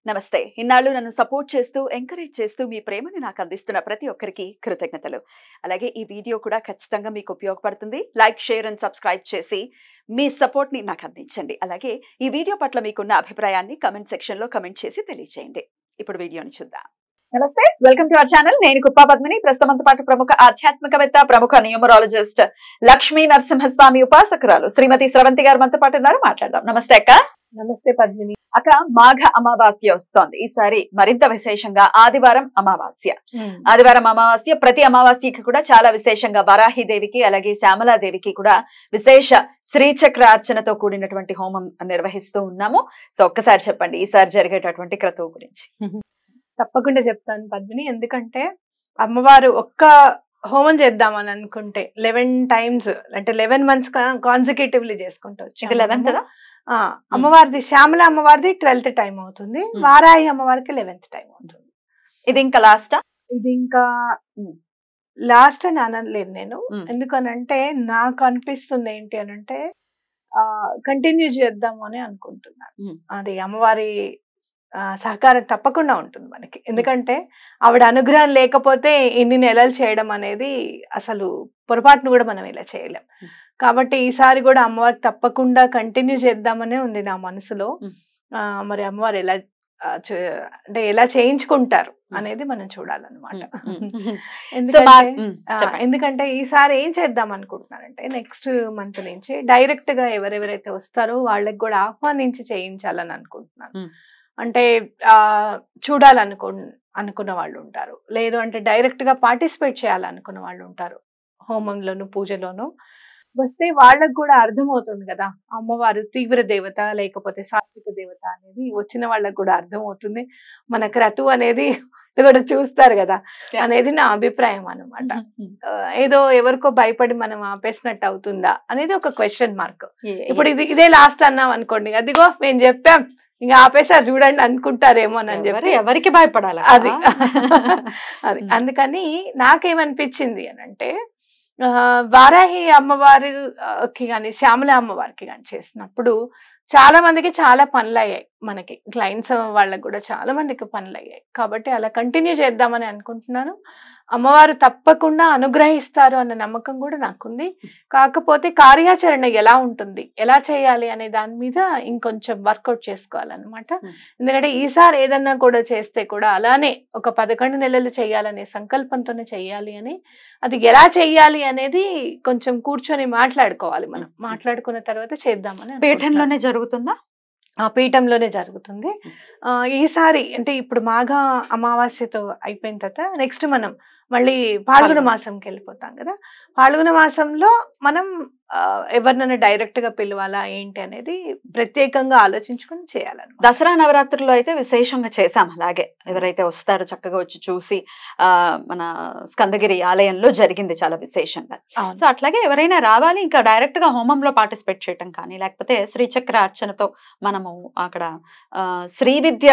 నమస్తే. ఇన్నాళ్ళు నన్ను సపోర్ట్ చేస్తూ, ఎంకరేజ్ చేస్తూ మీ ప్రేమని నాకు అందిస్తున్న ప్రతి ఒక్కరికి కృతజ్ఞతలు. అలాగే ఈ వీడియో కూడా ఖచ్చితంగా మీకు ఉపయోగపడుతుంది. లైక్, షేర్ అండ్ సబ్స్క్రైబ్ చేసి మీ సపోర్ట్‌ని నాకు అందించండి. అలాగే ఈ వీడియో పట్ల మీకున్న అభిప్రాయాన్ని కామెంట్ సెక్షన్‌లో కామెంట్ చేసి తెలియజేయండి. ఇప్పుడు వీడియోని చూద్దాం. నమస్తే, వెల్కమ్ టు అవర్ ఛానల్. నేను కుప్పా పద్మిని. ప్రస్తుతంతో పాటు ప్రముఖ ఆధ్యాత్మికవేత్త, ప్రముఖ న్యూమరాలజిస్ట్ లక్ష్మీ నరసింహస్వామి ఉపాసకురాలు శ్రీమతి స్రవంతి గారు మనతో పాటు ఉన్నారు. మాట్లాడదాం. నమస్తే అక్క. నమస్తే పద్మిని. అక్క, మాఘ అమావాస్య వస్తోంది. ఈసారి మరింత విశేషంగా ఆదివారం అమావాస్య. ఆదివారం అమావాస్య ప్రతి అమావాస్యకి కూడా చాలా విశేషంగా వరాహిదేవికి అలాగే శ్యామలాదేవికి కూడా విశేష శ్రీచక్రార్చనతో కూడినటువంటి హోమం నిర్వహిస్తూ ఉన్నాము. సో ఒక్కసారి చెప్పండి ఈసారి జరిగేటటువంటి క్రతువు గురించి. తప్పకుండా చెప్తాను పద్మిని. ఎందుకంటే అమ్మవారు ఒక్క హోమం చేద్దామని అనుకుంటే 11 times అంటే 11 months కాన్సిక్యూటివ్లీ చేసుకుంటూ ఇది 11th అమ్మవారిది శ్యామల అమ్మవారిది 12th టైం అవుతుంది. వారాహి అమ్మవారికి 11th టైం అవుతుంది. ఇది ఇంకా ఇది ఇంకా లాస్ట్ అని అనలేదు నేను. ఎందుకనంటే నాకు అనిపిస్తుంది ఏంటి అనంటే కంటిన్యూ చేద్దాము అని అనుకుంటున్నాను. అది అమ్మవారి సహకారం తప్పకుండా ఉంటుంది మనకి. ఎందుకంటే ఆవిడ అనుగ్రహం లేకపోతే ఇన్ని నెలలు చేయడం అనేది అసలు పొరపాటును కూడా మనం ఇలా చేయలేం. కాబట్టి ఈసారి కూడా అమ్మవారి తప్పకుండా కంటిన్యూ చేద్దామనే ఉంది నా మనసులో. మరి అమ్మవారు ఎలా అంటే ఎలా చేయించుకుంటారు అనేది మనం చూడాలన్నమాట. ఎందుకంటే ఈసారి ఏం చేద్దాం అనుకుంటున్నానంటే నెక్స్ట్ మంత్ నుంచి డైరెక్ట్ గా ఎవరెవరైతే వస్తారో వాళ్ళకి కూడా ఆహ్వానించి చేయించాలని అనుకుంటున్నాను. అంటే అనుకున్న వాళ్ళు ఉంటారు, లేదు అంటే డైరెక్ట్ గా పార్టిసిపేట్ చేయాలనుకున్న వాళ్ళు ఉంటారు. హోమంలోను పూజలోను వస్తే వాళ్ళకు కూడా అర్థమవుతుంది కదా అమ్మవారు తీవ్ర దేవత లేకపోతే సాత్విక దేవత అనేది వచ్చిన వాళ్ళకు కూడా అర్థమవుతుంది. మన క్రతువు అనేది కూడా చూస్తారు కదా అనేది నా అభిప్రాయం అనమాట. ఏదో ఎవరికో భయపడి మనం ఆపేసినట్టు అవుతుందా అనేది ఒక క్వశ్చన్ మార్క్. ఇప్పుడు ఇదే లాస్ట్ అన్నాం అనుకోండి, అదిగో మేము చెప్పాం ఇంకా ఆపేసారు చూడండి అనుకుంటారేమో అని చెప్పి ఎవరికి భయపడాలి అది అందుకని నాకేమనిపించింది అని అంటే వారాహి అమ్మవారికి కానీ శ్యామల అమ్మవారికి కానీ చేసినప్పుడు చాలా మందికి చాలా పనులు అయ్యాయి. మనకి క్లయింట్స్ వాళ్ళకి కూడా చాలా మందికి పనులు అయ్యాయి. కాబట్టి అలా కంటిన్యూ చేద్దామని అనుకుంటున్నాను. అమ్మవారు తప్పకుండా అనుగ్రహిస్తారు అన్న నమ్మకం కూడా నాకుంది. కాకపోతే కార్యాచరణ ఎలా ఉంటుంది, ఎలా చేయాలి అనే దాని మీద ఇంకొంచెం వర్కౌట్ చేసుకోవాలన్నమాట. ఎందుకంటే ఈసారి ఏదన్నా కూడా చేస్తే కూడా అలానే ఒక 11 నెలలు చేయాలనే సంకల్పంతోనే చెయ్యాలి అని, అది ఎలా చెయ్యాలి అనేది కొంచెం కూర్చొని మాట్లాడుకోవాలి. మనం మాట్లాడుకున్న తర్వాత చేద్దామని. పీఠంలోనే జరుగుతుందా? ఆ పీఠంలోనే జరుగుతుంది. ఈసారి అంటే ఇప్పుడు మాఘ అమావాస్యతో అయిపోయిన తర్వాత నెక్స్ట్ మనం మళ్ళీ పాల్గొన మాసంకి వెళ్ళిపోతాం కదా. పాల్గొన మాసంలో మనం ఎవరినైనా డైరెక్ట్ గా పిలవాలా ఏంటి అనేది ప్రత్యేకంగా ఆలోచించుకొని చేయాలన్నమాట. దసరా నవరాత్రుల్లో అయితే విశేషంగా చేసాం. అలాగే ఎవరైతే వస్తారో చక్కగా వచ్చి చూసి మన స్కందగిరి ఆలయంలో జరిగింది చాలా విశేషంగా. సో అట్లాగే ఎవరైనా రావాలి, ఇంకా డైరెక్ట్ గా హోమంలో పార్టిసిపేట్ చేయటం కానీ లేకపోతే శ్రీచక్ర అర్చనతో మనము అక్కడ శ్రీ విద్య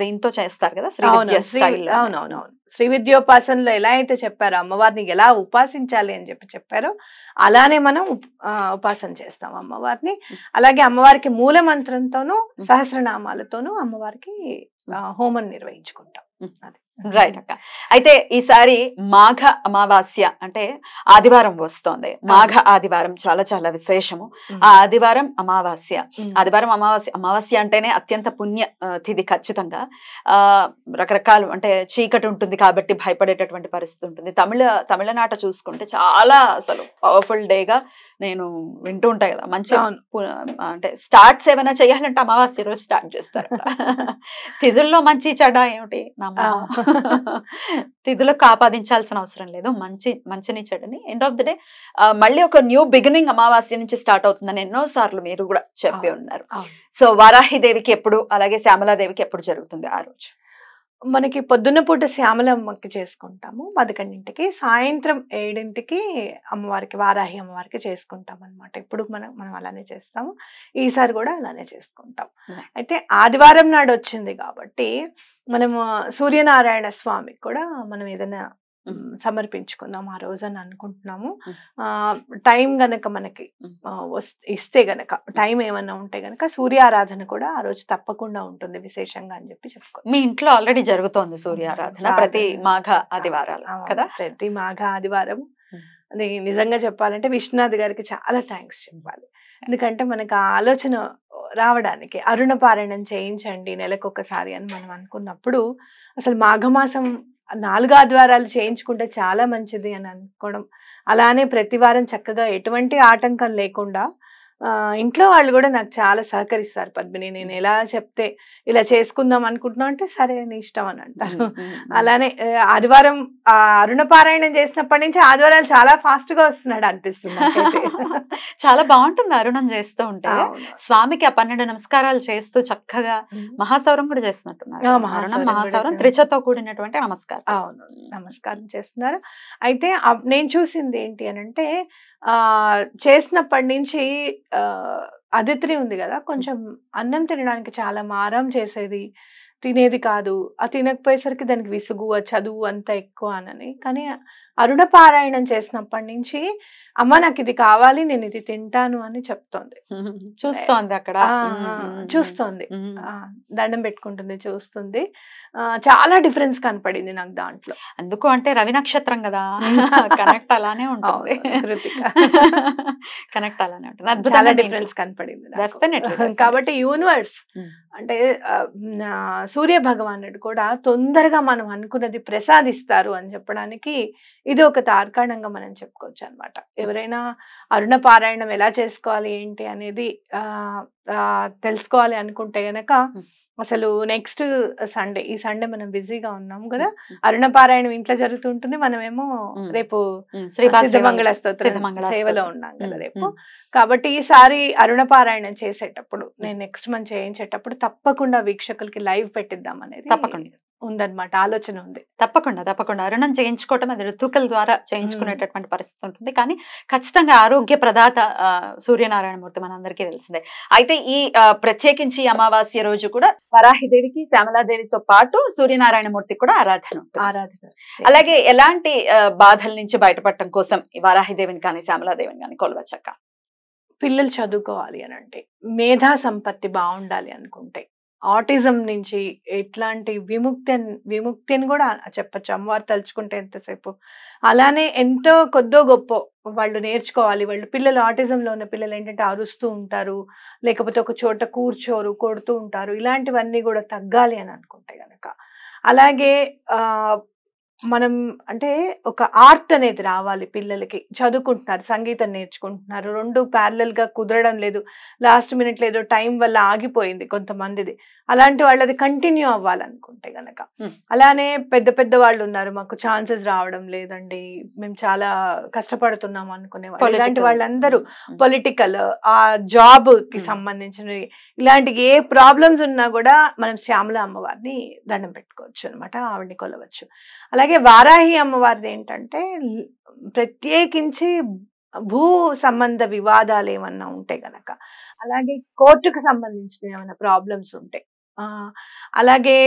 దీంతో చేస్తారు కదా, శ్రీ విద్య స్టైల్. అవునవునవును. శ్రీ విద్యోపాసనలో ఎలా అయితే చెప్పారో అమ్మవారిని ఎలా ఉపాసించాలి అని చెప్పారో అలానే మనం ఉపాసన చేస్తాం అమ్మవారిని. అలాగే అమ్మవారికి మూల మంత్రంతోనూ సహస్రనామాలతోనూ అమ్మవారికి హోమం నిర్వహించుకుంటాం. రైట్ అక్క. అయితే ఈసారి మాఘ అమావాస్య అంటే ఆదివారం వస్తోంది. మాఘ ఆదివారం చాలా చాలా విశేషము. ఆ ఆదివారం అమావాస్య, ఆదివారం అమావాస్య అంటేనే అత్యంత పుణ్య తిథి. ఖచ్చితంగా రకరకాలు అంటే చీకటి ఉంటుంది కాబట్టి భయపడేటటువంటి పరిస్థితి ఉంటుంది. తమిళనాట చూసుకుంటే చాలా అసలు పవర్ఫుల్ డేగా నేను వింటూ ఉంటాయి కదా. మంచి అంటే స్టార్ట్స్ ఏమైనా చేయాలంటే అమావాస్య రోజు స్టార్ట్ చేస్తారు. తిథుల్లో మంచి చెడ ఏమిటి తిథులకు ఆపాదించాల్సిన అవసరం లేదు. మంచిని చెడని ఎండ్ ఆఫ్ ది డే మళ్ళీ ఒక న్యూ బిగినింగ్ అమావాస్య నుంచి స్టార్ట్ అవుతుందని ఎన్నో సార్లు మీరు కూడా చెప్పి ఉన్నారు. సో వారాహిదేవికి ఎప్పుడు అలాగే శ్యామలాదేవికి ఎప్పుడు జరుగుతుంది ఆ రోజు? మనకి పొద్దున్న పూట శ్యామలమ్మకి చేసుకుంటాము 11ంటికి, సాయంత్రం 7ంటికి అమ్మవారికి వారాహి అమ్మవారికి చేసుకుంటాం అనమాట. ఇప్పుడు మనం అలానే చేస్తాము. ఈసారి కూడా అలానే చేసుకుంటాం. అయితే ఆదివారం నాడు వచ్చింది కాబట్టి మనము సూర్యనారాయణ స్వామికి కూడా మనం ఏదైనా సమర్పించుకుందాం ఆ రోజు అని అనుకుంటున్నాము. టైం గనక మనకి ఇస్తే గనక, టైం ఏమన్నా ఉంటే గనక సూర్యారాధన కూడా ఆ రోజు తప్పకుండా ఉంటుంది విశేషంగా అని చెప్పి చెప్పుకో. మీ ఇంట్లో ఆల్రెడీ జరుగుతోంది సూర్యారాధన ప్రతి మాఘ ఆదివారాలు కదా? ప్రతి మాఘ ఆదివారం. అది నిజంగా చెప్పాలంటే విశ్వనాథ్ గారికి చాలా థ్యాంక్స్ చెప్పాలి. ఎందుకంటే మనకు ఆ ఆలోచన రావడానికి అరుణ పారాయణం చేయించండి నెలకొకసారి అని మనం అనుకున్నప్పుడు, అసలు మాఘమాసం 4 ఆదివారాలు చేయించుకుంటే చాలా మంచిది అని అనుకోవడం, అలానే ప్రతి వారం చక్కగా ఎటువంటి ఆటంకం లేకుండా ఇంట్లో వాళ్ళు కూడా నాకు చాలా సహకరిస్తారు. పద్మిని, నేను ఎలా చెప్తే ఇలా చేసుకుందాం అనుకుంటున్నాం అంటే సరే నీ ఇష్టం అని అంటారు. అలానే ఆదివారం అరుణ పారాయణం చేసినప్పటి నుంచి ఆదివారాలు చాలా ఫాస్ట్ గా వస్తున్నాడు అనిపిస్తుంది. చాలా బాగుంటుంది అరుణం చేస్తూ ఉంటే. స్వామికి ఆ 12 నమస్కారాలు చేస్తూ చక్కగా మహాసౌరం కూడా చేస్తున్నట్టున్నారు. మహాసౌరం త్రిచతో కూడినటువంటి నమస్కారం. అవును, నమస్కారం చేస్తున్నారు. అయితే నేను చూసింది ఏంటి అని అంటే, చేసినప్పటి నుంచి అదిత్రి ఉంది కదా, కొంచెం అన్నం తినడానికి చాలా మారం చేసేది, తినేది కాదు. ఆ తినకపోయేసరికి దానికి విసుగు, ఆ చదువు అంత ఎక్కువ అని. కానీ అరుణ పారాయణం చేసినప్పటి నుంచి అమ్మ నాకు ఇది కావాలి, నేను ఇది తింటాను అని చెప్తోంది. చూస్తోంది అక్కడ, చూస్తోంది, దండం పెట్టుకుంటుంది, చూస్తుంది. చాలా డిఫరెన్స్ కనపడింది నాకు దాంట్లో. అందుకు అంటే రవి నక్షత్రం కదా, కనెక్ట్ అలానే ఉంటుంది. కనెక్ట్ అలానే ఉంటుంది, చాలా డిఫరెన్స్ కనపడింది. కాబట్టి యూనివర్స్ అంటే సూర్య భగవానుడు కూడా తొందరగా మనం అనుకున్నది ప్రసాదిస్తారు అని చెప్పడానికి ఇది ఒక తార్కాణంగా మనం చెప్పుకోవచ్చు అనమాట. ఎవరైనా అరుణ పారాయణం ఎలా చేసుకోవాలి ఏంటి అనేది తెలుసుకోవాలి అనుకుంటే గనక, అసలు నెక్స్ట్ సండే, ఈ సండే మనం బిజీగా ఉన్నాము కదా, అరుణ పారాయణం ఇంట్లో జరుగుతుంటుంది, మనమేమో రేపు సిద్ధమంగళ స్తోత్రం సేవలో ఉన్నాం కదా రేపు. కాబట్టి ఈసారి అరుణ పారాయణం చేసేటప్పుడు, నేను నెక్స్ట్ మంత్ చేయించేటప్పుడు తప్పకుండా వీక్షకులకి లైవ్ పెట్టిద్దాం అనేది తప్పకుండా ఉందన్నమాట, ఆలోచన ఉంది. తప్పకుండా అరుణం చేయించుకోవటం అది ఋతువుల ద్వారా చేయించుకునేటటువంటి పరిస్థితి ఉంటుంది. కానీ ఖచ్చితంగా ఆరోగ్య ప్రదాత సూర్యనారాయణమూర్తి మనందరికీ తెలిసిందే. అయితే ఈ ప్రత్యేకించి అమావాస్య రోజు కూడా వరాహిదేవికి శ్యామలాదేవితో పాటు సూర్యనారాయణమూర్తికి కూడా ఆరాధన. అలాగే ఎలాంటి బాధల నుంచి బయటపడటం కోసం ఈ వరాహిదేవిని కానీ శ్యామలాదేవిని కానీ కొలవచ్చక్క? పిల్లలు చదువుకోవాలి అని అంటే, మేధా సంపత్తి బాగుండాలి అనుకుంటే, ఆటిజం నుంచి ఎట్లాంటి విముక్తిని కూడా చెప్పచ్చు అమ్మవారు తలుచుకుంటే ఎంతసేపు. అలానే ఎంతో కొద్దో గొప్ప వాళ్ళు నేర్చుకోవాలి. వాళ్ళు పిల్లలు, ఆటిజంలో ఉన్న పిల్లలు ఏంటంటే అరుస్తూ ఉంటారు, లేకపోతే ఒక చోట కూర్చోరు, కొడుతూ ఉంటారు. ఇలాంటివన్నీ కూడా తగ్గాలి అని అనుకుంటే గనక, అలాగే మనం అంటే ఒక ఆర్ట్ అనేది రావాలి పిల్లలకి. చదువుకుంటున్నారు, సంగీతం నేర్చుకుంటున్నారు, 2 ప్యారలల్ గా కుదరడం లేదు, లాస్ట్ మినిట్ లేదో టైం వల్ల ఆగిపోయింది కొంతమందిది. అలాంటి వాళ్ళది కంటిన్యూ అవ్వాలనుకుంటే గనక, అలానే పెద్ద వాళ్ళు ఉన్నారు, మాకు ఛాన్సెస్ రావడం లేదండి, మేము చాలా కష్టపడుతున్నాం అనుకునే వాళ్ళు, ఇలాంటి వాళ్ళందరూ పొలిటికల్, ఆ జాబ్ కి సంబంధించినవి, ఇలాంటి ఏ ప్రాబ్లమ్స్ ఉన్నా కూడా మనం శ్యామల అమ్మవారిని దండం పెట్టుకోవచ్చు అనమాట, ఆవిడ్ని కొలవచ్చు. అలాగే వారాహి అమ్మవారిది ఏంటంటే, ప్రత్యేకించి భూ సంబంధ వివాదాలు ఏమన్నా ఉంటే గనక, అలాగే కోర్టుకు సంబంధించిన ఏమైనా ప్రాబ్లమ్స్ ఉంటే, అలాగే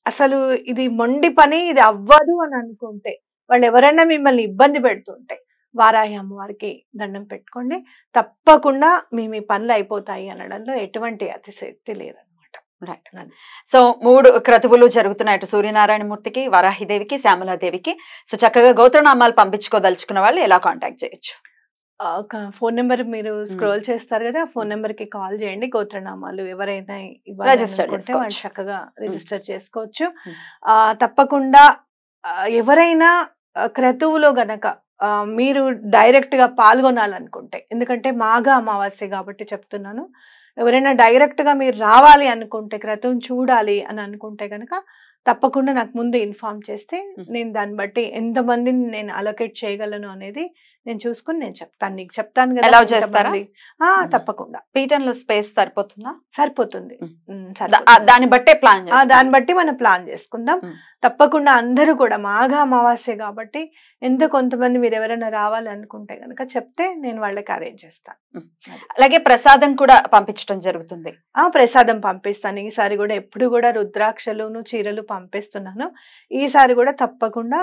అసలు ఇది మొండి పని, ఇది అవ్వదు అని అనుకుంటే, వాళ్ళు ఎవరైనా మిమ్మల్ని ఇబ్బంది పెడుతుంటే వారాహి అమ్మవారికి దండం పెట్టుకోండి, తప్పకుండా మీ పనులు అయిపోతాయి అనడంలో ఎటువంటి అతిశక్తి లేదన్నమాట. సో 3 క్రతువులు జరుగుతున్నాయి, అటు సూర్యనారాయణమూర్తికి, వరాహిదేవికి, శ్యామలాదేవికి. సో చక్కగా గోత్రనామాలు పంపించుకోదలుచుకున్న వాళ్ళు ఎలా కాంటాక్ట్ చేయొచ్చు? ఒక ఫోన్ నెంబర్ మీరు స్క్రోల్ చేస్తారు కదా, ఆ ఫోన్ నెంబర్ కి కాల్ చేయండి. గోత్రనామాలు ఎవరైనా ఇవ్వాలనుకుంటే వాళ్ళు చక్కగా రిజిస్టర్ చేసుకోవచ్చు. తప్పకుండా ఎవరైనా క్రతువులో గనక మీరు డైరెక్ట్ గా పాల్గొనాలనుకుంటే, ఎందుకంటే మాఘ అమావాస్య కాబట్టి చెప్తున్నాను, ఎవరైనా డైరెక్ట్ గా మీరు రావాలి అనుకుంటే, క్రతువు చూడాలి అని అనుకుంటే గనక తప్పకుండా నాకు ముందు ఇన్ఫార్మ్ చేస్తే నేను దాన్ని బట్టి ఎంతమందిని నేను అలొకేట్ చేయగలను అనేది నేను చూసుకుని నేను చెప్తాను, నీకు చెప్తాను కదా. తప్పకుండా. పీఠంలో స్పేస్ సరిపోతుందా? సరిపోతుంది. దాన్ని బట్టే ప్లాన్, దాన్ని బట్టి మనం ప్లాన్ చేసుకుందాం. తప్పకుండా అందరూ కూడా మాఘ అమావాస్య కాబట్టి ఎంత కొంతమంది మీరు ఎవరైనా రావాలి అనుకుంటే గనక చెప్తే నేను వాళ్ళకి అరేంజ్ చేస్తాను. అలాగే ప్రసాదం కూడా పంపించడం జరుగుతుంది. ప్రసాదం పంపిస్తాను. ఈసారి కూడా ఎప్పుడు కూడా రుద్రాక్షలును చీరలు పంపిస్తున్నాను. ఈసారి కూడా తప్పకుండా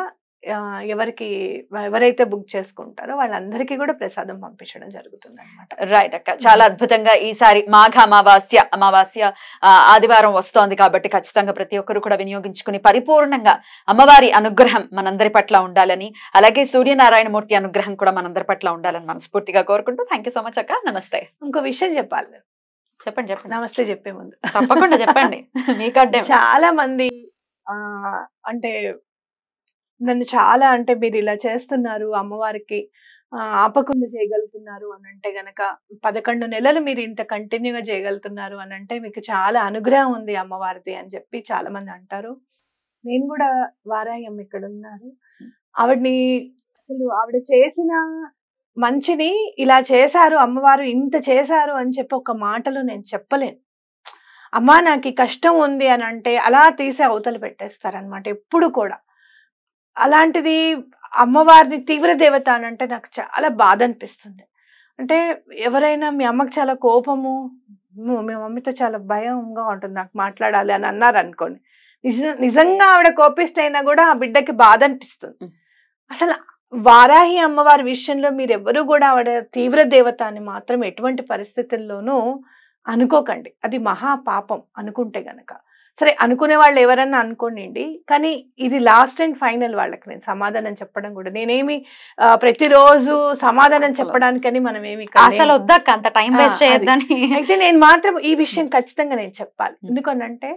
ఎవరైతే బుక్ చేసుకుంటారో వాళ్ళందరికీ కూడా ప్రసాదం పంపించడం జరుగుతుంది అనమాట. రైట్ అక్క, చాలా అద్భుతంగా ఈసారి మాఘ అమావాస్య ఆదివారం వస్తోంది కాబట్టి ఖచ్చితంగా ప్రతి ఒక్కరు కూడా వినియోగించుకుని పరిపూర్ణంగా అమ్మవారి అనుగ్రహం మనందరి పట్ల ఉండాలని, అలాగే సూర్యనారాయణమూర్తి అనుగ్రహం కూడా మనందరి పట్ల ఉండాలని మనస్ఫూర్తిగా కోరుకుంటూ థ్యాంక్ యూ సో మచ్ అక్క. నమస్తే. ఇంకో విషయం చెప్పాలి, చెప్పండి. నమస్తే చెప్పే ముందు తప్పకుండా చెప్పండి. మీకడ్డే చాలా మంది అంటే నన్ను చాలా అంటే మీరు ఇలా చేస్తున్నారు, అమ్మవారికి ఆపకుండా చేయగలుగుతున్నారు అని అంటే గనక 11 నెలలు మీరు ఇంత కంటిన్యూగా చేయగలుగుతున్నారు అని అంటే మీకు చాలా అనుగ్రహం ఉంది అమ్మవారిది అని చెప్పి చాలా మంది అంటారు. నేను కూడా వారాహి అమ్మ ఇక్కడ ఉన్నారు, ఆవిడని అసలు ఆవిడ చేసిన మంచిని ఇలా చేశారు అమ్మవారు, ఇంత చేశారు అని చెప్పి ఒక మాటలో నేను చెప్పలేను. అమ్మా నాకు ఈ కష్టం ఉంది అని అంటే అలా తీసి అవతల పెట్టేస్తారనమాట ఎప్పుడు కూడా. అలాంటిది అమ్మవారిని తీవ్ర దేవత అని అంటే నాకు చాలా బాధ అనిపిస్తుంది. అంటే ఎవరైనా మీ అమ్మకి చాలా కోపము, మీ మమ్మీతో చాలా భయంగా ఉంటుంది నాకు మాట్లాడాలి అని అన్నారు అనుకోండి, నిజంగా ఆవిడ కోపిస్తైనా కూడా ఆ బిడ్డకి బాధ అనిపిస్తుంది. అసలు వారాహి అమ్మవారి విషయంలో మీరు ఎవరు కూడా ఆవిడ తీవ్ర దేవత అని మాత్రం ఎటువంటి పరిస్థితుల్లోనూ అనుకోకండి. అది మహా పాపం అనుకుంటే గనక. సరే అనుకునే వాళ్ళు ఎవరన్నా అనుకోండి, కానీ ఇది లాస్ట్ అండ్ ఫైనల్. వాళ్ళకి నేను సమాధానం చెప్పడం కూడా, నేనేమి ప్రతిరోజు సమాధానం చెప్పడానికని మనం ఏమి అసలు వద్దక్క అంత టైం వేస్ట్ చేయొద్దని. అయితే నేను మాత్రం ఈ విషయం ఖచ్చితంగా నేను చెప్పాలి. ఎందుకనంటే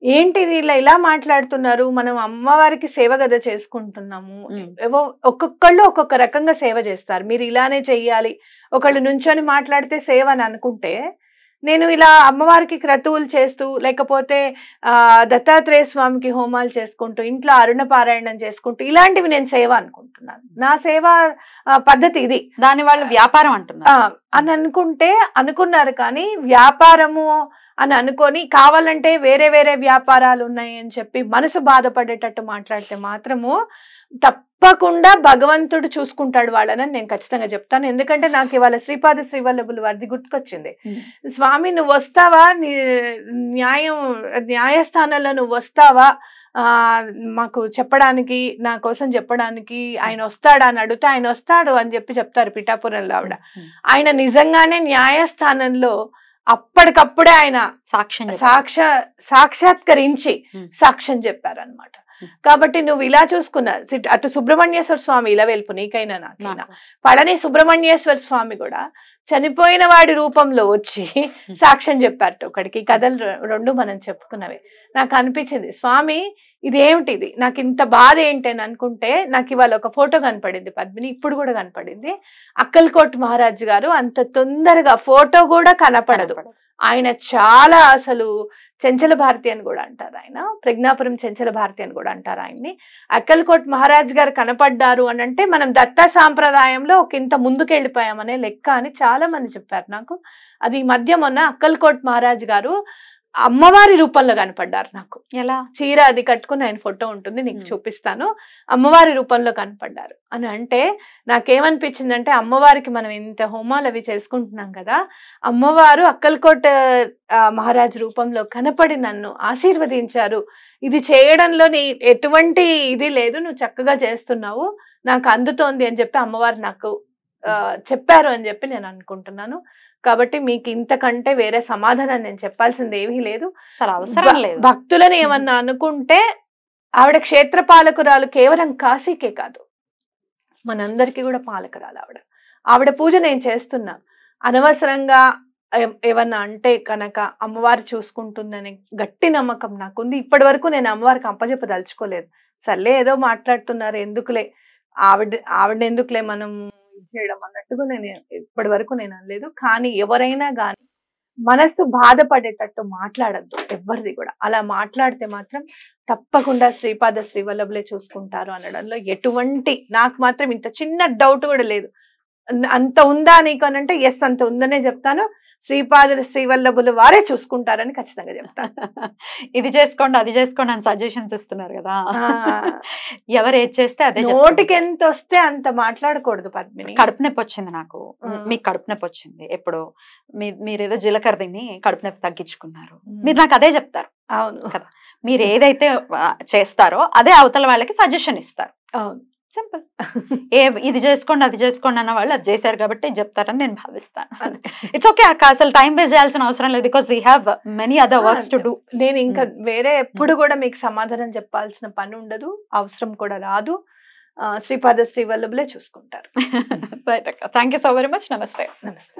ఏంటిది ఇలా మాట్లాడుతున్నారు, మనం అమ్మవారికి సేవ కదా చేసుకుంటున్నాము, ఏవో ఒక్కొక్కళ్ళు ఒక్కొక్క రకంగా సేవ చేస్తారు, మీరు ఇలానే చెయ్యాలి, ఒకళ్ళు నుంచొని మాట్లాడితే సేవ అని అనుకుంటే, నేను ఇలా అమ్మవారికి క్రతువులు చేస్తూ లేకపోతే దత్తాత్రేయ స్వామికి హోమాలు చేసుకుంటూ ఇంట్లో అరుణ పారాయణం చేసుకుంటూ ఇలాంటివి నేను సేవ అనుకుంటున్నాను. నా సేవ పద్ధతి ఇది. దాని వాళ్ళు వ్యాపారం అంటున్నారు అని అనుకున్నారు, కానీ వ్యాపారము అని అనుకొని కావాలంటే వేరే వేరే వ్యాపారాలు ఉన్నాయి అని చెప్పి మనసు బాధపడేటట్టు మాట్లాడితే మాత్రము తప్పకుండా భగవంతుడు చూసుకుంటాడు వాళ్ళని నేను ఖచ్చితంగా చెప్తాను. ఎందుకంటే నాకు ఇవాళ శ్రీపాద శ్రీవల్లభుల వారిది గుర్తుకొచ్చింది. స్వామి నువ్వు వస్తావా, న్యాయస్థానంలో నువ్వు వస్తావా మాకు చెప్పడానికి, నా కోసం చెప్పడానికి ఆయన వస్తాడా అని అడిగితే ఆయన వస్తాడు అని చెప్తారు పిఠాపురంలో ఆవిడ. ఆయన నిజంగానే న్యాయస్థానంలో అప్పటికప్పుడే ఆయన సాక్షాత్కరించి సాక్ష్యం చెప్పారనమాట. కాబట్టి నువ్వు ఇలా చూసుకున్నా, అటు సుబ్రహ్మణ్యేశ్వర స్వామి ఇలా వెళ్ళిపో నీకైనా నాకైనా, పళని సుబ్రహ్మణ్యేశ్వర స్వామి కూడా చనిపోయిన వాడి రూపంలో వచ్చి సాక్ష్యం చెప్పారట ఒకడికి. కథలు రెండు మనం చెప్పుకున్నవే. నాకు అనిపించింది స్వామి ఇదేమిటిది, నాకు ఇంత బాధ ఏంటి అని అనుకుంటే నాకు ఇవాళ ఒక ఫోటో కనపడింది పద్మిని, ఇప్పుడు కూడా కనపడింది. అక్కల్కోట్ మహారాజ్ గారు అంత తొందరగా ఫోటో కూడా కనపడదు. ఆయన చాలా అసలు చెంచల భారతి అని కూడా అంటారు, ఆయన ప్రజ్ఞాపురం చెంచల భారతి అని కూడా అంటారు ఆయన్ని. అక్కల్కోట్ మహారాజ్ గారు కనపడ్డారు అని అంటే మనం దత్త సాంప్రదాయంలో ఒక ఇంత ముందుకు వెళ్ళిపోయామనే లెక్క అని చాలా మంది చెప్పారు నాకు. అది ఈ మధ్య మొన్న అక్కల్కోట్ మహారాజ్ గారు అమ్మవారి రూపంలో కనపడ్డారు నాకు. ఎలా? చీర అది కట్టుకుని ఆయన ఫోటో ఉంటుంది, నీకు చూపిస్తాను. అమ్మవారి రూపంలో కనపడ్డారు అని అంటే నాకేమనిపించిందంటే, అమ్మవారికి మనం ఇంత హోమాలు అవి చేసుకుంటున్నాం కదా, అమ్మవారు అక్కల్కోట్ మహారాజ్ రూపంలో కనపడి నన్ను ఆశీర్వదించారు. ఇది చేయడంలో నీ ఎటువంటి ఇది లేదు, నువ్వు చక్కగా చేస్తున్నావు, నాకు అందుతోంది అని చెప్పి అమ్మవారు నాకు చెప్పారు అని చెప్పి నేను అనుకుంటున్నాను. కాబట్టి మీకు ఇంతకంటే వేరే సమాధానం నేను చెప్పాల్సింది ఏమీ లేదు. భక్తులను ఏమన్నా అనుకుంటే ఆవిడ క్షేత్ర పాలకురాలు కేవలం కాశీకే కాదు, మనందరికీ కూడా పాలకురాలు ఆవిడ. ఆవిడ పూజ నేను చేస్తున్నా, అనవసరంగా ఏమన్నా అంటే కనుక అమ్మవారు చూసుకుంటుందని గట్టి నమ్మకం నాకుంది. ఇప్పటి వరకు నేను అమ్మవారికి అప్పచెప్పదలుచుకోలేదు. సర్లే ఏదో మాట్లాడుతున్నారు ఎందుకులే, ఆవిడ ఎందుకులే మనం చేయడం అన్నట్టుగా నేను ఇప్పటి వరకు నేను అనలేదు. కానీ ఎవరైనా కానీ మనసు బాధపడేటట్టు మాట్లాడద్దు ఎవరిది కూడా. అలా మాట్లాడితే మాత్రం తప్పకుండా శ్రీపాద శ్రీవల్లభులే చూసుకుంటారు అనడంలో ఎటువంటి, నాకు మాత్రం ఇంత చిన్న డౌట్ కూడా లేదు. అంత ఉందా నీకు అని అంటే ఎస్ అంత ఉందనే చెప్తాను. శ్రీపాద శ్రీవల్లభులు వారే చూసుకుంటారని ఖచ్చితంగా చెప్తాను. ఇది చేసుకోండి అది చేసుకోండి అని సజెషన్స్ ఇస్తున్నారు కదా, ఎవరు ఏది చేస్తే అదే. నోటికి ఎంత వస్తే అంత మాట్లాడకూడదు పద్మిని. కడుపు నొప్పి వచ్చింది నాకు, మీకు కడుపు నొప్పి వచ్చింది, ఎప్పుడు మీరేదో జీలకర్ర తిని కడుపు నొప్పి తగ్గించుకున్నారు, మీరు నాకు అదే చెప్తారు. అవును కదా, మీరు ఏదైతే చేస్తారో అదే అవతల వాళ్ళకి సజెషన్ ఇస్తారు. అవును. సింపుల్. ఇది చేసుకోండి అది చేసుకోండి అన్న వాళ్ళు అది చేశారు కాబట్టి ఇది చెప్తారని నేను భావిస్తాను. ఇట్స్ ఓకే అక్క, అసలు టైం వేస్ట్ చేయాల్సిన అవసరం లేదు, because we have many other works to do. నేను ఇంకా వేరే ఎప్పుడు కూడా మీకు సమాధానం చెప్పాల్సిన పని ఉండదు, అవసరం కూడా రాదు. శ్రీపాద శ్రీ వల్లభులే చూసుకుంటారు. రైట్ అక్క, thank you so very much. నమస్తే. నమస్తే.